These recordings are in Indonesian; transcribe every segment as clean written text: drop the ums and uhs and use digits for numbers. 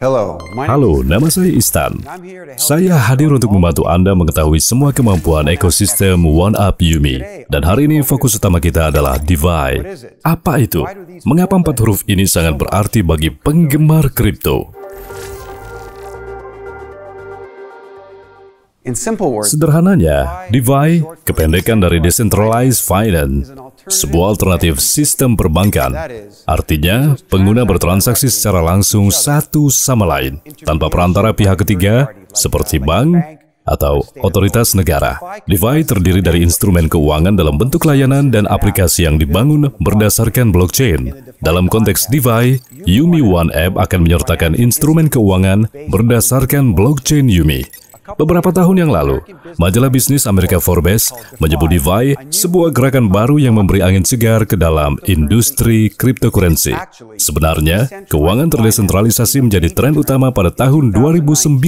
Halo, nama saya Istan. Saya hadir untuk membantu Anda mengetahui semua kemampuan ekosistem OneUp Yumi. Dan hari ini fokus utama kita adalah DeFi. Apa itu? Mengapa 4 huruf ini sangat berarti bagi penggemar kripto? Sederhananya, DeFi kependekan dari Decentralized Finance, sebuah alternatif sistem perbankan. Artinya, pengguna bertransaksi secara langsung satu sama lain, tanpa perantara pihak ketiga, seperti bank atau otoritas negara. DeFi terdiri dari instrumen keuangan dalam bentuk layanan dan aplikasi yang dibangun berdasarkan blockchain. Dalam konteks DeFi, Yumi OneUp akan menyertakan instrumen keuangan berdasarkan blockchain Yumi. Beberapa tahun yang lalu, majalah bisnis Amerika Forbes menyebut DeFi sebuah gerakan baru yang memberi angin segar ke dalam industri cryptocurrency. Sebenarnya, keuangan terdesentralisasi menjadi tren utama pada tahun 2019.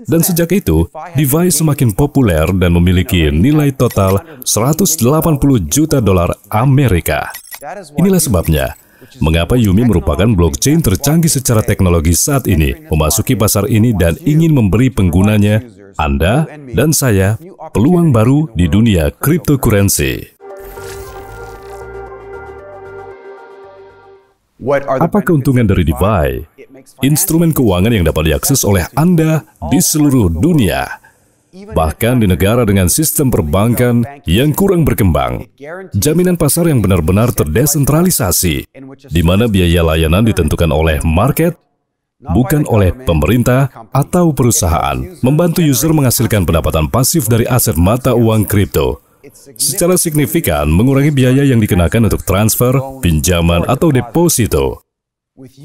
Dan sejak itu, DeFi semakin populer dan memiliki nilai total 180 juta dolar Amerika. Inilah sebabnya, mengapa Yumi merupakan blockchain tercanggih secara teknologi saat ini, memasuki pasar ini dan ingin memberi penggunanya, Anda dan saya, peluang baru di dunia cryptocurrency. Apa keuntungan dari DeFi? Instrumen keuangan yang dapat diakses oleh Anda di seluruh dunia. Bahkan di negara dengan sistem perbankan yang kurang berkembang, jaminan pasar yang benar-benar terdesentralisasi, di mana biaya layanan ditentukan oleh market, bukan oleh pemerintah atau perusahaan, membantu user menghasilkan pendapatan pasif dari aset mata uang kripto. Secara signifikan mengurangi biaya yang dikenakan untuk transfer, pinjaman, atau deposito.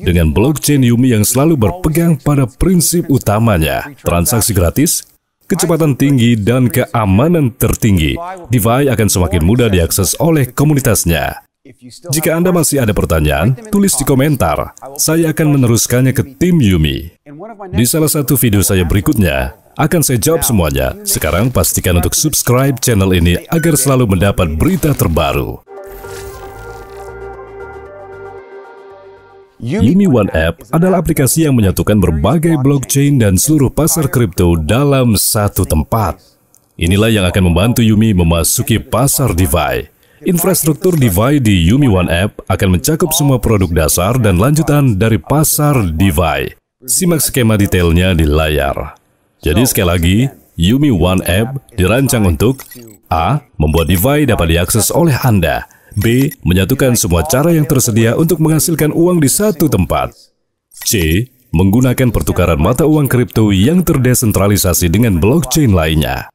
Dengan blockchain Yumi yang selalu berpegang pada prinsip utamanya, transaksi gratis, kecepatan tinggi, dan keamanan tertinggi, DeFi akan semakin mudah diakses oleh komunitasnya. Jika Anda masih ada pertanyaan, tulis di komentar. Saya akan meneruskannya ke tim Yumi. Di salah satu video saya berikutnya, akan saya jawab semuanya. Sekarang pastikan untuk subscribe channel ini agar selalu mendapat berita terbaru. Yumi OneUp adalah aplikasi yang menyatukan berbagai blockchain dan seluruh pasar kripto dalam satu tempat. Inilah yang akan membantu Yumi memasuki pasar DeFi. Infrastruktur DeFi di Yumi OneUp akan mencakup semua produk dasar dan lanjutan dari pasar DeFi. Simak skema detailnya di layar. Jadi sekali lagi, Yumi OneUp dirancang untuk A. Membuat DeFi dapat diakses oleh Anda. B. Menyatukan semua cara yang tersedia untuk menghasilkan uang di satu tempat. C. Menggunakan pertukaran mata uang kripto yang terdesentralisasi dengan blockchain lainnya.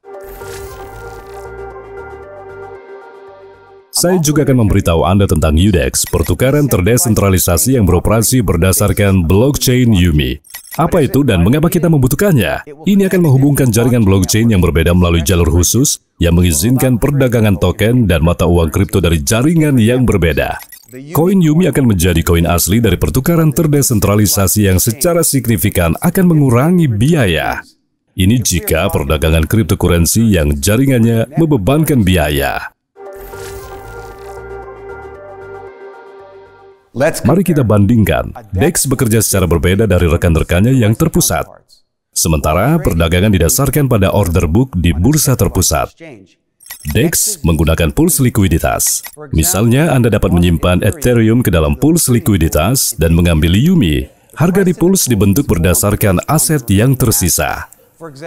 Saya juga akan memberitahu Anda tentang UDEX, pertukaran terdesentralisasi yang beroperasi berdasarkan blockchain Yumi. Apa itu dan mengapa kita membutuhkannya? Ini akan menghubungkan jaringan blockchain yang berbeda melalui jalur khusus yang mengizinkan perdagangan token dan mata uang kripto dari jaringan yang berbeda. Koin Yumi akan menjadi koin asli dari pertukaran terdesentralisasi yang secara signifikan akan mengurangi biaya. Ini jika perdagangan cryptocurrency yang jaringannya membebankan biaya. Mari kita bandingkan. DEX bekerja secara berbeda dari rekan-rekannya yang terpusat. Sementara perdagangan didasarkan pada order book di bursa terpusat. DEX menggunakan pools likuiditas. Misalnya, Anda dapat menyimpan Ethereum ke dalam pools likuiditas dan mengambil Yumi. Harga di pools dibentuk berdasarkan aset yang tersisa.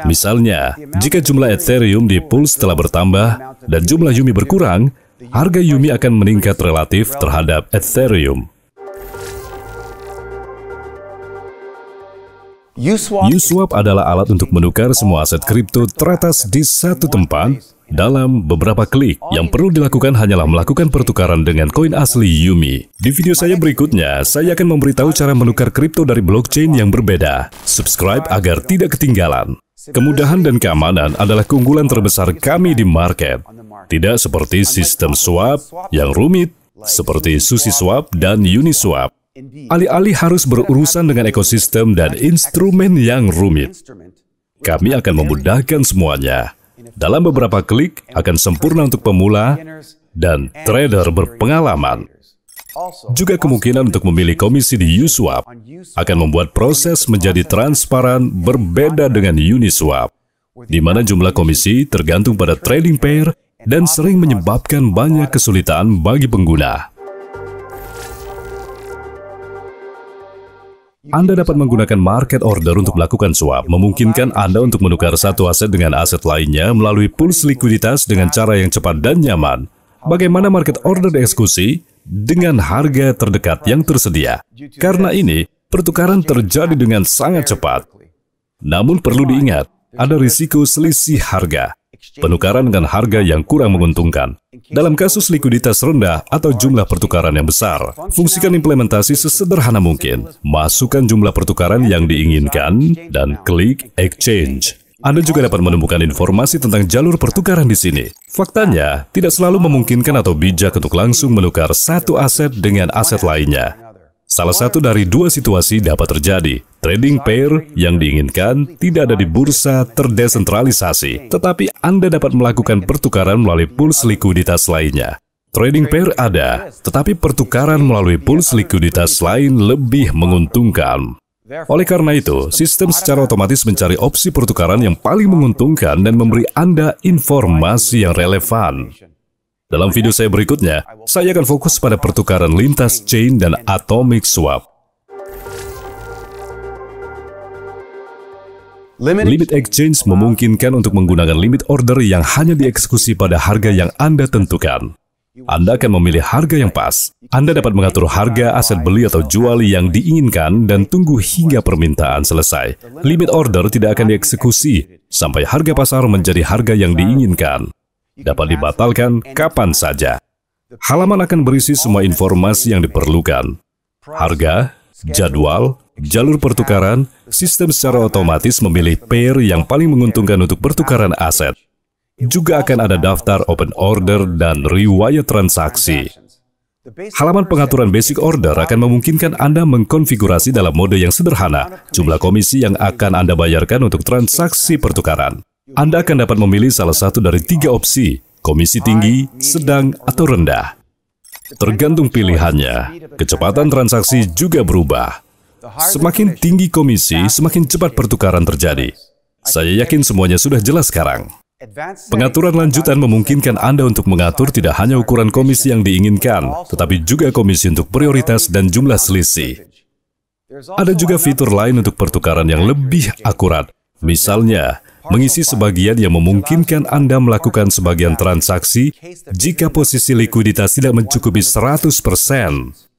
Misalnya, jika jumlah Ethereum di pools telah bertambah dan jumlah Yumi berkurang, harga Yumi akan meningkat relatif terhadap Ethereum. Uswap adalah alat untuk menukar semua aset kripto teratas di satu tempat dalam beberapa klik. Yang perlu dilakukan hanyalah melakukan pertukaran dengan koin asli Yumi. Di video saya berikutnya, saya akan memberitahu cara menukar kripto dari blockchain yang berbeda. Subscribe agar tidak ketinggalan. Kemudahan dan keamanan adalah keunggulan terbesar kami di market. Tidak seperti sistem swap yang rumit, seperti SushiSwap dan Uniswap. Alih-alih harus berurusan dengan ekosistem dan instrumen yang rumit, kami akan memudahkan semuanya. Dalam beberapa klik akan sempurna untuk pemula dan trader berpengalaman. Juga kemungkinan untuk memilih komisi di Uniswap akan membuat proses menjadi transparan berbeda dengan Uniswap, di mana jumlah komisi tergantung pada trading pair dan sering menyebabkan banyak kesulitan bagi pengguna. Anda dapat menggunakan market order untuk melakukan swap, memungkinkan Anda untuk menukar satu aset dengan aset lainnya melalui pools likuiditas dengan cara yang cepat dan nyaman. Bagaimana market order dieksekusi? Dengan harga terdekat yang tersedia. Karena ini, pertukaran terjadi dengan sangat cepat. Namun perlu diingat, ada risiko selisih harga. Penukaran dengan harga yang kurang menguntungkan. Dalam kasus likuiditas rendah atau jumlah pertukaran yang besar, fungsikan implementasi sesederhana mungkin. Masukkan jumlah pertukaran yang diinginkan dan klik Exchange. Anda juga dapat menemukan informasi tentang jalur pertukaran di sini. Faktanya, tidak selalu memungkinkan atau bijak untuk langsung menukar satu aset dengan aset lainnya. Salah satu dari dua situasi dapat terjadi. Trading pair yang diinginkan tidak ada di bursa terdesentralisasi, tetapi Anda dapat melakukan pertukaran melalui pools likuiditas lainnya. Trading pair ada, tetapi pertukaran melalui pools likuiditas lain lebih menguntungkan. Oleh karena itu, sistem secara otomatis mencari opsi pertukaran yang paling menguntungkan dan memberi Anda informasi yang relevan. Dalam video saya berikutnya, saya akan fokus pada pertukaran lintas chain dan atomic swap. Limit exchange memungkinkan untuk menggunakan limit order yang hanya dieksekusi pada harga yang Anda tentukan. Anda akan memilih harga yang pas. Anda dapat mengatur harga aset beli atau jual yang diinginkan dan tunggu hingga permintaan selesai. Limit order tidak akan dieksekusi sampai harga pasar menjadi harga yang diinginkan. Dapat dibatalkan kapan saja. Halaman akan berisi semua informasi yang diperlukan. Harga, jadwal, jalur pertukaran, sistem secara otomatis memilih pair yang paling menguntungkan untuk pertukaran aset. Juga akan ada daftar open order dan riwayat transaksi. Halaman pengaturan basic order akan memungkinkan Anda mengkonfigurasi dalam mode yang sederhana jumlah komisi yang akan Anda bayarkan untuk transaksi pertukaran. Anda akan dapat memilih salah satu dari 3 opsi, komisi tinggi, sedang, atau rendah. Tergantung pilihannya, kecepatan transaksi juga berubah. Semakin tinggi komisi, semakin cepat pertukaran terjadi. Saya yakin semuanya sudah jelas sekarang. Pengaturan lanjutan memungkinkan Anda untuk mengatur tidak hanya ukuran komisi yang diinginkan, tetapi juga komisi untuk prioritas dan jumlah selisih. Ada juga fitur lain untuk pertukaran yang lebih akurat. Misalnya, mengisi sebagian yang memungkinkan Anda melakukan sebagian transaksi jika posisi likuiditas tidak mencukupi 100%.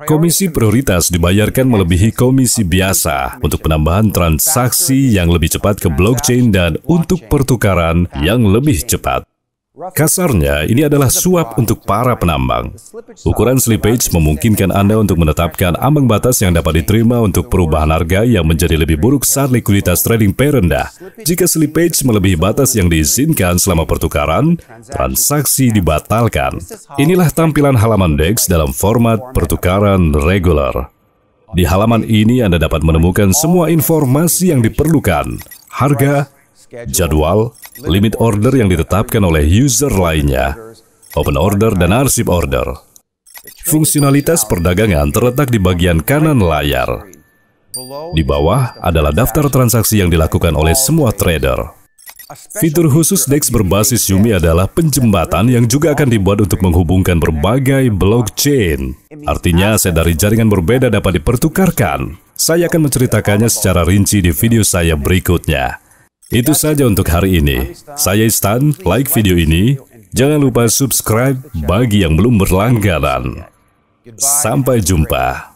Komisi prioritas dibayarkan melebihi komisi biasa untuk penambahan transaksi yang lebih cepat ke blockchain dan untuk pertukaran yang lebih cepat. Kasarnya, ini adalah suap untuk para penambang. Ukuran slippage memungkinkan Anda untuk menetapkan ambang batas yang dapat diterima untuk perubahan harga yang menjadi lebih buruk saat likuiditas trading pair rendah. Jika slippage melebihi batas yang diizinkan selama pertukaran, transaksi dibatalkan. Inilah tampilan halaman DEX dalam format pertukaran regular. Di halaman ini Anda dapat menemukan semua informasi yang diperlukan, harga, jadwal, limit order yang ditetapkan oleh user lainnya, open order dan arsip order. Fungsionalitas perdagangan terletak di bagian kanan layar. Di bawah adalah daftar transaksi yang dilakukan oleh semua trader. Fitur khusus DEX berbasis Yumi adalah penjembatan yang juga akan dibuat untuk menghubungkan berbagai blockchain. Artinya, aset dari jaringan berbeda dapat dipertukarkan. Saya akan menceritakannya secara rinci di video saya berikutnya. Itu saja untuk hari ini. Saya Istan, like video ini. Jangan lupa subscribe bagi yang belum berlangganan. Sampai jumpa.